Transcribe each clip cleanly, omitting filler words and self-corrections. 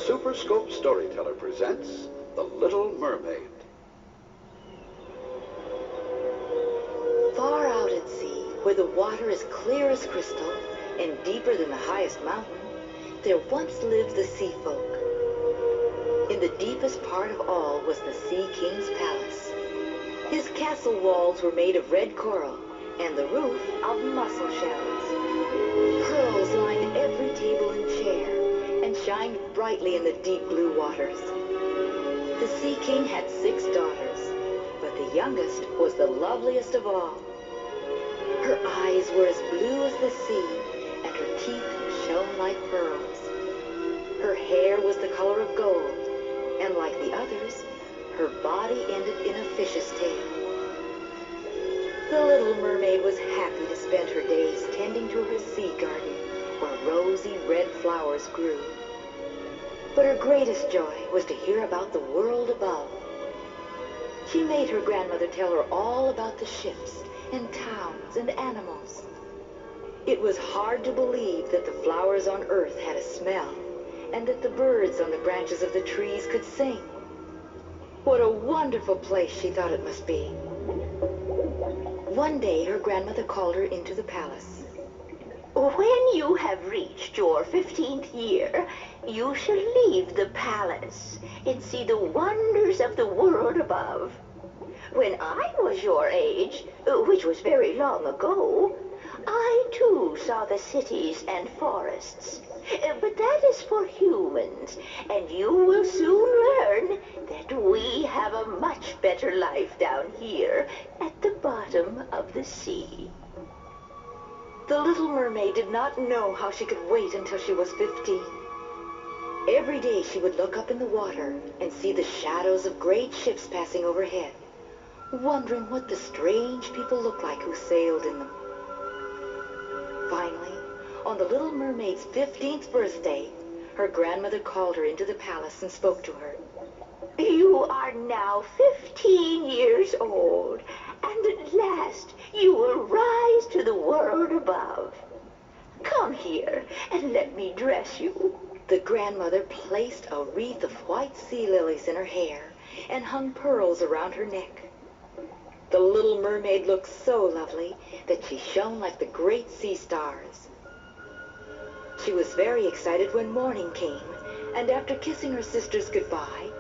Super Scope Storyteller presents The Little Mermaid. Far out at sea, where the water is clear as crystal and deeper than the highest mountain, there once lived the sea folk. In the deepest part of all was the Sea King's palace. His castle walls were made of red coral and the roof of mussel shells. Pearls lined every table and chair and shined brightly in the deep blue waters. The Sea King had 6 daughters, but the youngest was the loveliest of all. Her eyes were as blue as the sea, and her teeth shone like pearls. Her hair was the color of gold, and like the others, her body ended in a fish's tail. The Little Mermaid was happy to spend her days tending to her sea garden, where rosy red flowers grew. But her greatest joy was to hear about the world above. She made her grandmother tell her all about the ships and towns and animals. It was hard to believe that the flowers on earth had a smell, and that the birds on the branches of the trees could sing. What a wonderful place she thought it must be. One day her grandmother called her into the palace. When you have reached your 15th year, you shall leave the palace and see the wonders of the world above. When I was your age, which was very long ago, I too saw the cities and forests. But that is for humans, and you will soon learn that we have a much better life down here at the bottom of the sea. The Little Mermaid did not know how she could wait until she was 15. Every day she would look up in the water and see the shadows of great ships passing overhead, wondering what the strange people looked like who sailed in them. Finally, on the Little Mermaid's 15th birthday, her grandmother called her into the palace and spoke to her. You are now 15 years old, and at last you will rise to the world above. Come here and let me dress you. The grandmother placed a wreath of white sea lilies in her hair and hung pearls around her neck. The Little Mermaid looked so lovely that she shone like the great sea stars. She was very excited when morning came, and after kissing her sisters goodbye,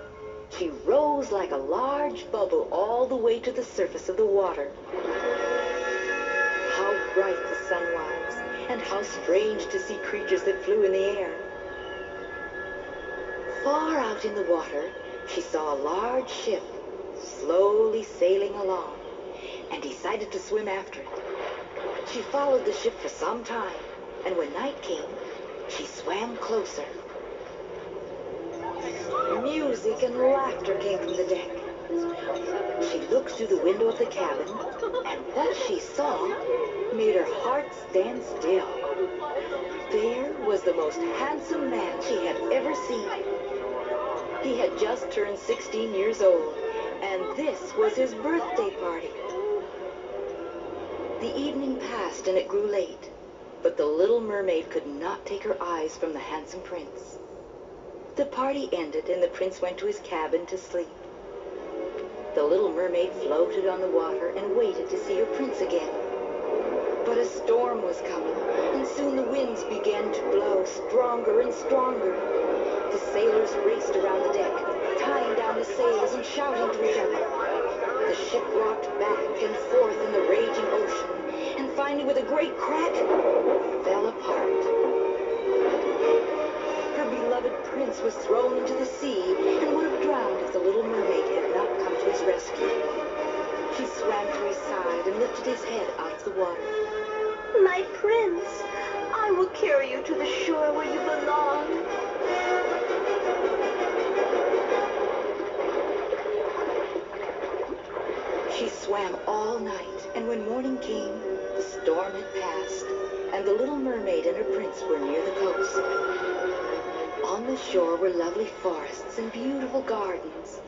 she rose like a large bubble all the way to the surface of the water. How bright the sun was, and how strange to see creatures that flew in the air. Far out in the water, she saw a large ship slowly sailing along, and decided to swim after it. She followed the ship for some time, and when night came, she swam closer. Music and laughter came from the deck. She looked through the window of the cabin, and what she saw made her heart stand still. There was the most handsome man she had ever seen. He had just turned 16 years old, and this was his birthday party. The evening passed and it grew late, but the Little Mermaid could not take her eyes from the handsome prince. The party ended and the prince went to his cabin to sleep. The Little Mermaid floated on the water and waited to see her prince again. But a storm was coming, and soon the winds began to blow stronger and stronger. The sailors raced around the deck, tying down the sails and shouting to each other. The ship rocked back and forth in the raging ocean, and finally, with a great crack, fell apart. Her beloved prince was thrown into the sea and would have drowned if the Little Mermaid had not come to his rescue. She swam to his side and lifted his head out of the water. My prince, I will carry you to the shore where you belong. She swam all night, and when morning came, the storm had passed, and the Little Mermaid and her prince were near the coast. On the shore were lovely forests and beautiful gardens.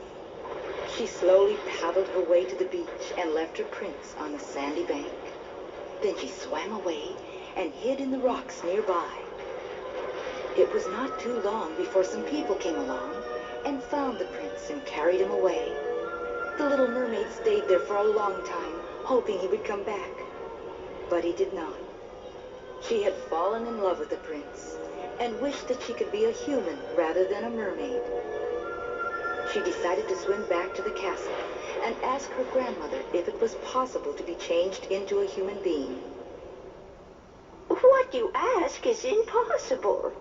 She slowly paddled her way to the beach and left her prince on the sandy bank. Then she swam away and hid in the rocks nearby. It was not too long before some people came along and found the prince and carried him away. The Little Mermaid stayed there for a long time, hoping he would come back. But he did not. She had fallen in love with the prince and wished that she could be a human rather than a mermaid. She decided to swim back to the castle and ask her grandmother if it was possible to be changed into a human being. What you ask is impossible.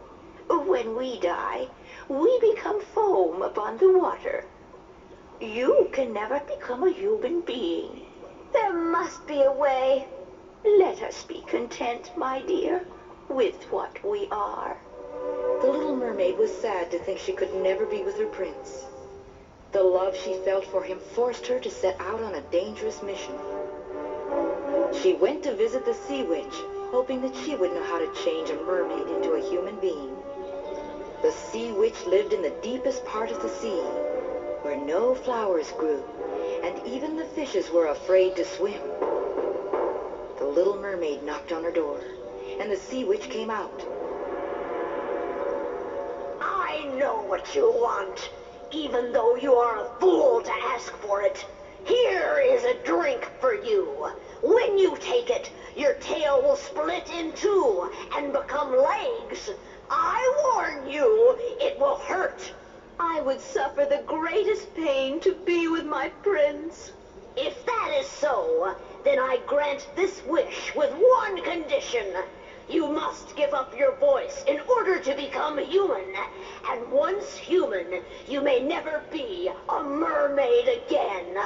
When we die, we become foam upon the water. You can never become a human being. There must be a way. Let us be content, my dear, with what we are. The Little Mermaid was sad to think she could never be with her prince. The love she felt for him forced her to set out on a dangerous mission. She went to visit the Sea Witch, hoping that she would know how to change a mermaid into a human being. The Sea Witch lived in the deepest part of the sea, where no flowers grew, and even the fishes were afraid to swim. The Little Mermaid knocked on her door, and the Sea Witch came out. I know what you want, even though you are a fool to ask for it. Here is a drink for you. When you take it, your tail will split in two and become legs. I warn you, it will hurt. I would suffer the greatest pain to be with my prince. If that is so, then I grant this wish with one condition. You must give up your voice in order to become human. And once human, you may never be a mermaid again.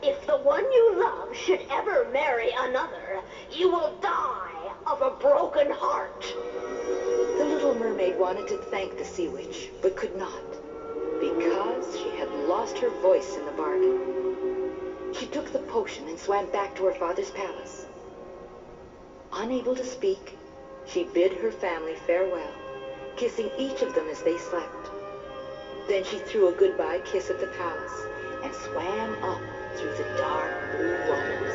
If the one you love should ever marry another, you will die of a broken heart. The Little Mermaid wanted to thank the Sea Witch, but could not, because she had lost her voice in the bargain. She took the potion and swam back to her father's palace. Unable to speak, she bid her family farewell, kissing each of them as they slept. Then she threw a goodbye kiss at the palace and swam up through the dark blue waters.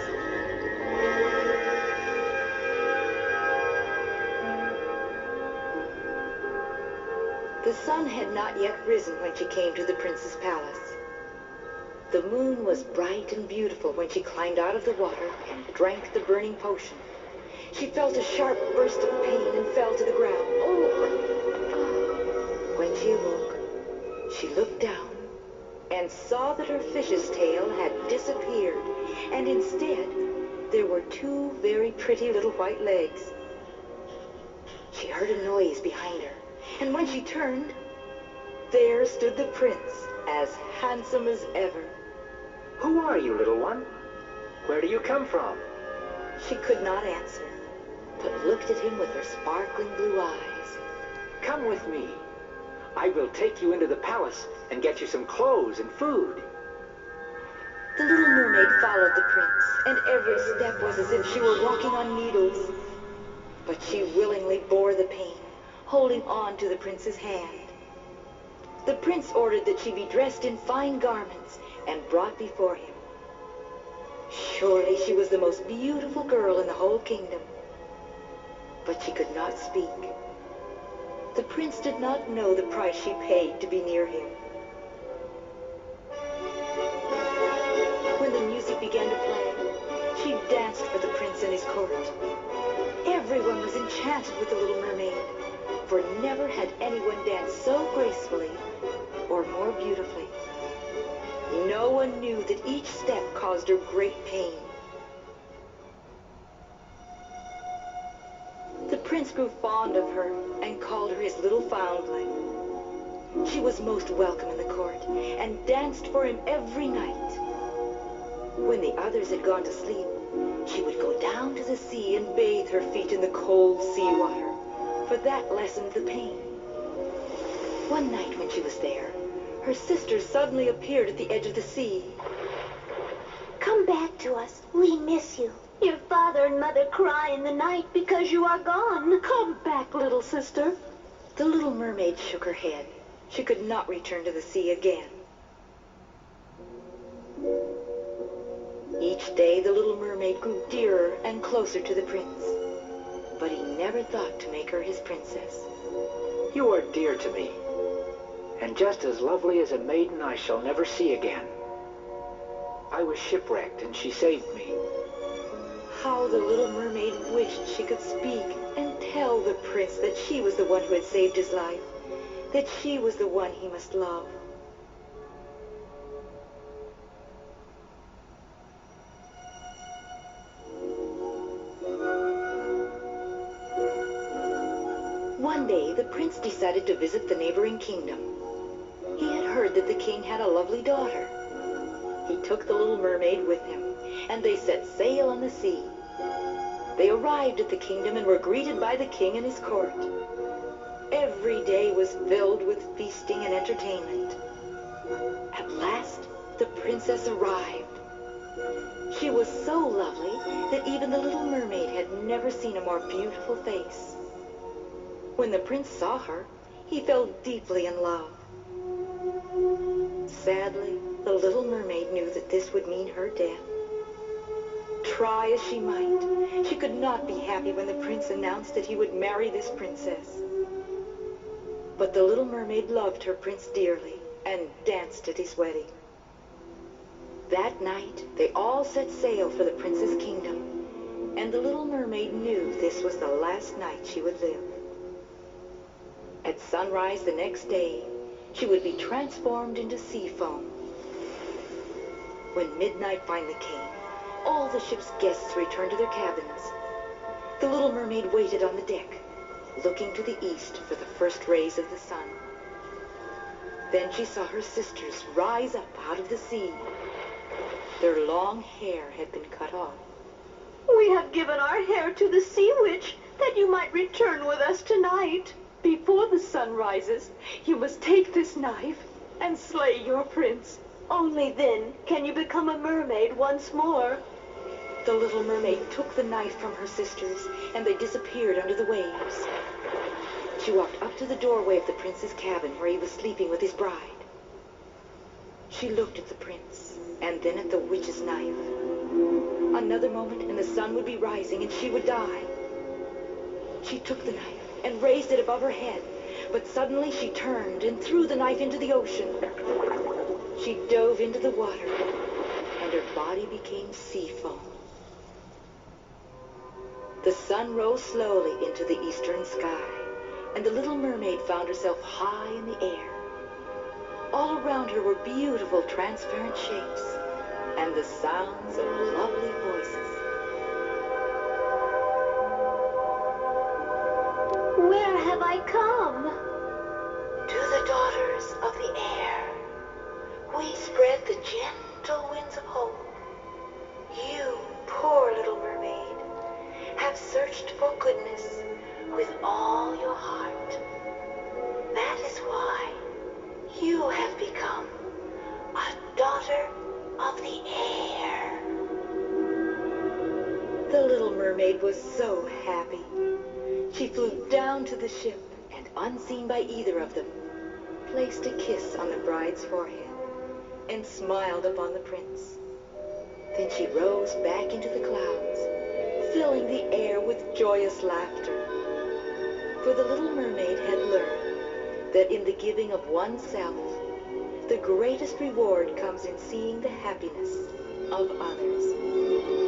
The sun had not yet risen when she came to the prince's palace. The moon was bright and beautiful when she climbed out of the water and drank the burning potion. She felt a sharp burst of pain and fell to the ground. When she awoke, she looked down and saw that her fish's tail had disappeared, and instead there were two very pretty little white legs. She heard a noise behind her, and when she turned, there stood the prince, as handsome as ever. Who are you, little one? Where do you come from? She could not answer, but looked at him with her sparkling blue eyes. Come with me. I will take you into the palace and get you some clothes and food. The Little Mermaid followed the prince, and every step was as if she were walking on needles. But she willingly bore the pain, holding on to the prince's hand. The prince ordered that she be dressed in fine garments and brought before him. Surely she was the most beautiful girl in the whole kingdom. But she could not speak. The prince did not know the price she paid to be near him. When the music began to play, she danced for the prince and his court. Everyone was enchanted with the Little Mermaid, for never had anyone danced so gracefully or more beautifully. No one knew that each step caused her great pain. The prince grew fond of her and called her his little foundling. She was most welcome in the court and danced for him every night. When the others had gone to sleep, she would go down to the sea and bathe her feet in the cold sea water, for that lessened the pain. One night when she was there, her sister suddenly appeared at the edge of the sea. Come back to us. We miss you. Your father and mother cry in the night because you are gone. Come back, little sister. The Little Mermaid shook her head. She could not return to the sea again. Each day the Little Mermaid grew dearer and closer to the prince, but he never thought to make her his princess. You are dear to me, and just as lovely as a maiden I shall never see again. I was shipwrecked, and she saved me. How the little mermaid wished she could speak and tell the prince that she was the one who had saved his life, that she was the one he must love. One day, the prince decided to visit the neighboring kingdom. He had heard that the king had a lovely daughter. He took the little mermaid with him, and they set sail on the sea. They arrived at the kingdom and were greeted by the king and his court. Every day was filled with feasting and entertainment. At last, the princess arrived. She was so lovely that even the little mermaid had never seen a more beautiful face. When the prince saw her, he fell deeply in love. Sadly, the little mermaid knew that this would mean her death. Try as she might, she could not be happy when the prince announced that he would marry this princess. But the little mermaid loved her prince dearly and danced at his wedding. That night, they all set sail for the prince's kingdom, and the little mermaid knew this was the last night she would live. At sunrise the next day, she would be transformed into sea foam. When midnight finally came, all the ship's guests returned to their cabins. The little mermaid waited on the deck, looking to the east for the first rays of the sun. Then she saw her sisters rise up out of the sea. Their long hair had been cut off. We have given our hair to the sea witch that you might return with us tonight. Before the sun rises, you must take this knife and slay your prince. Only then can you become a mermaid once more. The little mermaid took the knife from her sisters, and they disappeared under the waves. She walked up to the doorway of the prince's cabin where he was sleeping with his bride. She looked at the prince, and then at the witch's knife. Another moment, and the sun would be rising, and she would die. She took the knife and raised it above her head, but suddenly she turned and threw the knife into the ocean. She dove into the water, and her body became sea foam. The sun rose slowly into the eastern sky, and the little mermaid found herself high in the air. All around her were beautiful transparent shapes, and the sounds of lovely voices. Where have I come? To the daughters of the air, we spread the gentle winds of hope. You, poor little mermaid, have searched for goodness with all your heart. That is why you have become a daughter of the air. The little mermaid was so happy. She flew down to the ship and, unseen by either of them, placed a kiss on the bride's forehead and smiled upon the prince. Then she rose back into the clouds, filling the air with joyous laughter. For the little mermaid had learned that in the giving of oneself, the greatest reward comes in seeing the happiness of others.